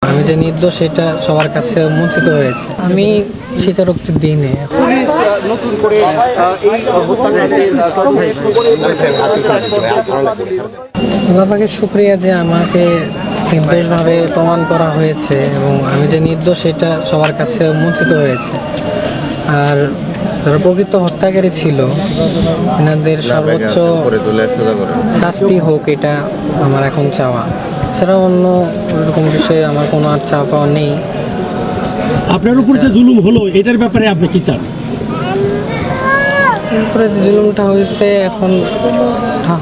আমি যে নির্দোষ এটা সবার কাছে উন্মোচিত হয়েছে। আমি স্বীকারোক্তি দিইনি। পুলিশ নতুন করে এই হত্যাকাণ্ডের তদন্ত শুরু করেছে। আল্লাহ পাকের শুকরিয়া যে আমাকে নির্দোষভাবে প্রমাণ করা হয়েছে এবং আমি যে নির্দোষ এটা সবার কাছে উন্মোচিত হয়েছে। আর যারা প্রকৃত হত্যাকারী ছিল এনাদের সর্বোচ্চ শাস্তি হোক, এটা আমার এখন চাওয়া। এছাড়া অন্য এরকম বিষয়ে আমার কোনো আর চাওয়া পাওয়া নেই। আপনার উপর যে জুলুম হলো এটার ব্যাপারে আপনি কি চান? উপরে যে জুলুমটা হয়েছে এখন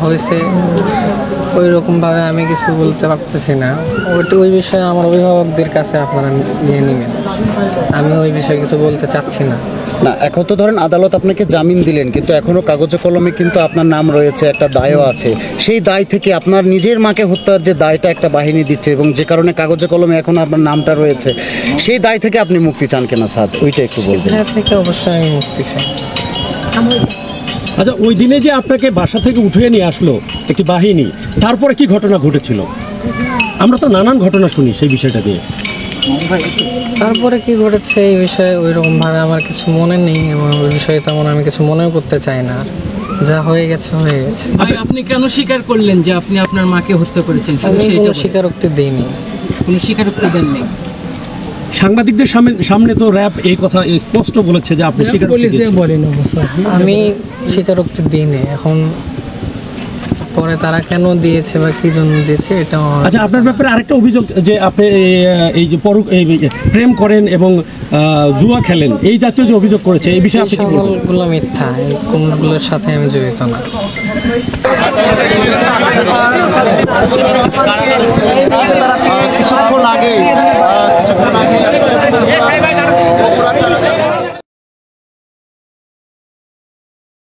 হয়েছে ওই রকমভাবে আমি কিছু বলতে পারতেছি না। ওই বিষয়ে আমার অভিভাবকদের কাছে আপনারা নিয়ে নেবেন। আমি ওই বিষয়ে কিছু বলতে চাচ্ছি না। না, এখন তো ধরেন আদালত আপনাকে জামিন দিলেন, কিন্তু এখনো কাগজে কলমে কিন্তু আপনার নাম রয়েছে, একটা দায়ও আছে। সেই দায় থেকে আপনার নিজের মাকে হত্যার যে দায়টা একটা বাহিনী দিচ্ছে এবং যে কারণে কাগজে কলমে এখন আপনার নামটা রয়েছে, সেই দায় থেকে আপনি মুক্তি চান কিনা স্যার, ওইটা একটু বলবেন। এটা থেকে অবশ্যই আমি মুক্তি চাই। আচ্ছা, ওই দিনে যে আপনাকে বাসা থেকে উঠিয়ে নিয়ে আসলো একটি বাহিনী, তারপরে কি ঘটনা ঘটেছিল? আমরা তো নানান ঘটনা শুনি সেই বিষয়টা দিয়ে। তারপরে কি ঘটেছে এই বিষয়ে ওই রকমভাবে আমার কিছু মনে নেই এবং ওই বিষয়ে তেমন আমি কিছু মনেও করতে চাই না। যা হয়ে গেছে হয়ে গেছে। আপনি কেন স্বীকার করলেন যে আপনি আপনার মাকে হত্যা করেছেন? আমি কোনো স্বীকারোক্তি দিইনি। কোনো স্বীকারোক্তি দেননি? সাংবাদিকদের সামনে তো র্যাব এই কথা স্পষ্ট বলেছে যে আপনি স্বীকারোক্তি দিয়েছেন। আমি স্বীকারোক্তি দিইনি। এখন পরে তারা কেন দিয়েছে বা কি জন্য দিয়েছে এটা। আচ্ছা, আপনার ব্যাপারে আরেকটা অভিযোগ যে আপনি এই যে প্রেম করেন এবং জুয়া খেলেন, এই জাতীয় যে অভিযোগ করেছে, এই বিষয়ে আপনি কি বলবেন? সকলগুলো মিথ্যা। এই কোনগুলোর সাথে আমি জড়িত না। কিছুক্ষণ আগে